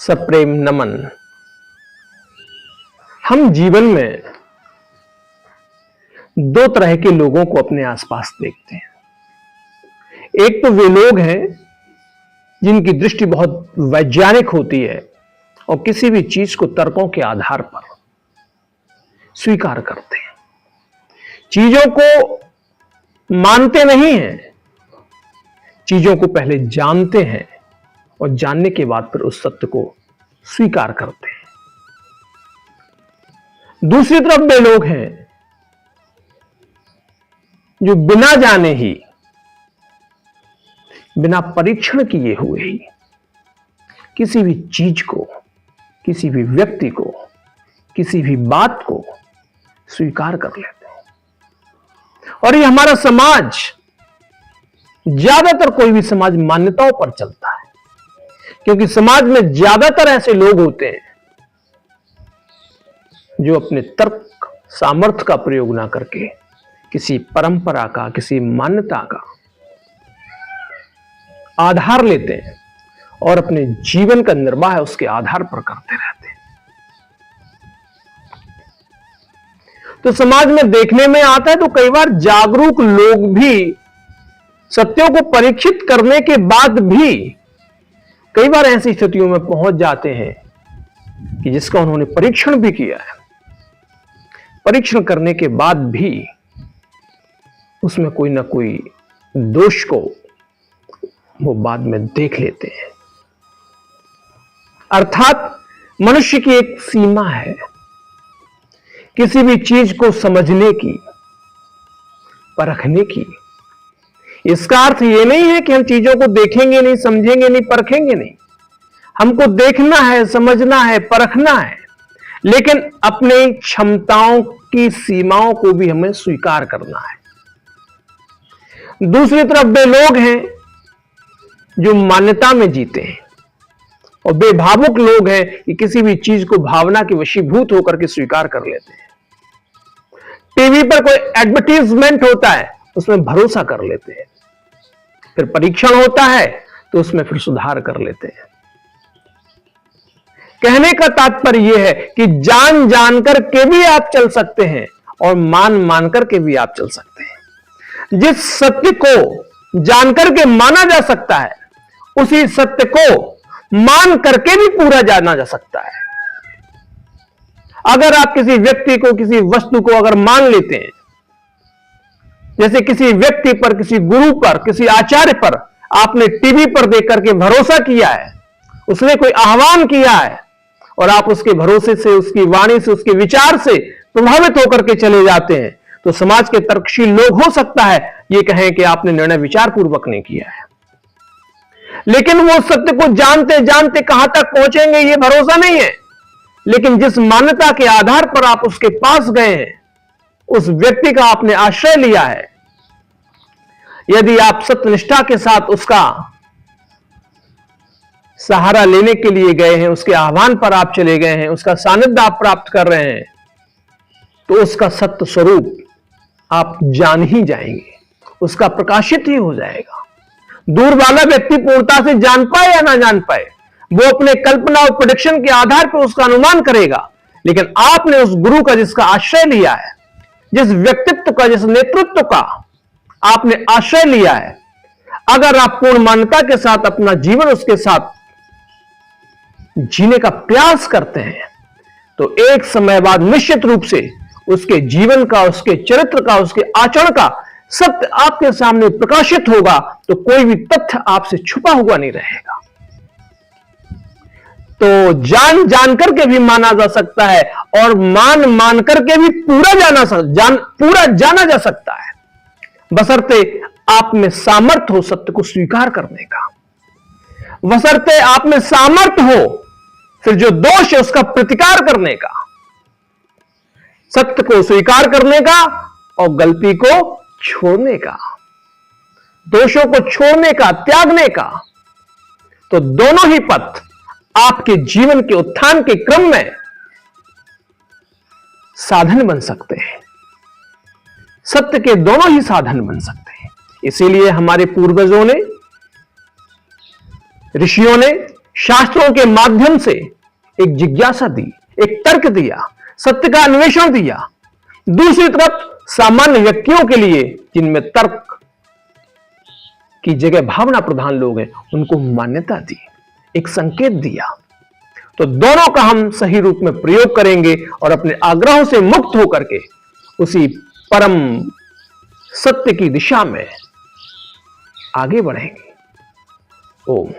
सप्रेम नमन। हम जीवन में दो तरह के लोगों को अपने आसपास देखते हैं। एक तो वे लोग हैं जिनकी दृष्टि बहुत वैज्ञानिक होती है और किसी भी चीज को तर्कों के आधार पर स्वीकार करते हैं, चीजों को मानते नहीं हैं, चीजों को पहले जानते हैं और जानने के बाद फिर उस सत्य को स्वीकार करते हैं। दूसरी तरफ वे लोग हैं जो बिना जाने ही, बिना परीक्षण किए हुए ही किसी भी चीज को, किसी भी व्यक्ति को, किसी भी बात को स्वीकार कर लेते हैं। और ये हमारा समाज, ज्यादातर कोई भी समाज मान्यताओं पर चलता है, क्योंकि समाज में ज्यादातर ऐसे लोग होते हैं जो अपने तर्क सामर्थ्य का प्रयोग ना करके किसी परंपरा का, किसी मान्यता का आधार लेते हैं और अपने जीवन का निर्वाह उसके आधार पर करते रहते हैं। तो समाज में देखने में आता है तो कई बार जागरूक लोग भी सत्यों को परीक्षित करने के बाद भी कई बार ऐसी स्थितियों में पहुंच जाते हैं कि जिसका उन्होंने परीक्षण भी किया है, परीक्षण करने के बाद भी उसमें कोई ना कोई दोष को वो बाद में देख लेते हैं। अर्थात मनुष्य की एक सीमा है किसी भी चीज को समझने की, परखने की। इसका अर्थ यह नहीं है कि हम चीजों को देखेंगे नहीं, समझेंगे नहीं, परखेंगे नहीं। हमको देखना है, समझना है, परखना है, लेकिन अपनी क्षमताओं की सीमाओं को भी हमें स्वीकार करना है। दूसरी तरफ वे लोग हैं जो मान्यता में जीते हैं और बेभावुक लोग हैं कि किसी भी चीज को भावना के वशीभूत होकर के स्वीकार कर लेते हैं। टीवी पर कोई एडवर्टीजमेंट होता है, उसमें भरोसा कर लेते हैं, फिर परीक्षण होता है तो उसमें फिर सुधार कर लेते हैं। कहने का तात्पर्य यह है कि जान जान करके भी आप चल सकते हैं और मान मान करके भी आप चल सकते हैं। जिस सत्य को जानकर के माना जा सकता है, उसी सत्य को मान करके भी पूरा जाना जा सकता है। अगर आप किसी व्यक्ति को, किसी वस्तु को अगर मान लेते हैं, जैसे किसी व्यक्ति पर, किसी गुरु पर, किसी आचार्य पर आपने टीवी पर देख करके भरोसा किया है, उसने कोई आह्वान किया है और आप उसके भरोसे से, उसकी वाणी से, उसके विचार से प्रभावित होकर के चले जाते हैं, तो समाज के तर्कशील लोग हो सकता है ये कहें कि आपने निर्णय विचार पूर्वक नहीं किया है। लेकिन वो सत्य को जानते जानते कहां तक पहुंचेंगे ये भरोसा नहीं है। लेकिन जिस मान्यता के आधार पर आप उसके पास गए हैं, उस व्यक्ति का आपने आश्रय लिया है, यदि आप सत्यनिष्ठा के साथ उसका सहारा लेने के लिए गए हैं, उसके आह्वान पर आप चले गए हैं, उसका सानिध्य आप प्राप्त कर रहे हैं, तो उसका सत्य स्वरूप आप जान ही जाएंगे, उसका प्रकाशित ही हो जाएगा। दूर वाला व्यक्ति पूर्णता से जान पाए या ना जान पाए, वो अपने कल्पना और प्रेडिक्शन के आधार पर उसका अनुमान करेगा। लेकिन आपने उस गुरु का जिसका आश्रय लिया है, जिस व्यक्तित्व का, जिस नेतृत्व का आपने आश्रय लिया है, अगर आप पूर्ण मान्यता के साथ अपना जीवन उसके साथ जीने का प्रयास करते हैं, तो एक समय बाद निश्चित रूप से उसके जीवन का, उसके चरित्र का, उसके आचरण का सत्य आपके सामने प्रकाशित होगा, तो कोई भी तथ्य आपसे छुपा हुआ नहीं रहेगा। तो जान जान करके भी माना जा सकता है और मान मान करके भी पूरा जाना जा सकता है, बशर्ते आप में सामर्थ्य हो सत्य को स्वीकार करने का, बशर्ते आप में सामर्थ्य हो फिर जो दोष है उसका प्रतिकार करने का, सत्य को स्वीकार करने का और गलती को छोड़ने का, दोषों को छोड़ने का, त्यागने का। तो दोनों ही पथ आपके जीवन के उत्थान के क्रम में साधन बन सकते हैं, सत्य के दोनों ही साधन बन सकते हैं। इसीलिए हमारे पूर्वजों ने, ऋषियों ने शास्त्रों के माध्यम से एक जिज्ञासा दी, एक तर्क दिया, सत्य का अन्वेषण दिया। दूसरी तरफ सामान्य व्यक्तियों के लिए जिनमें तर्क की जगह भावना प्रधान लोग हैं, उनको मान्यता दी, एक संकेत दिया। तो दोनों का हम सही रूप में प्रयोग करेंगे और अपने आग्रहों से मुक्त होकर के उसी परम सत्य की दिशा में आगे बढ़ेंगे। ओम।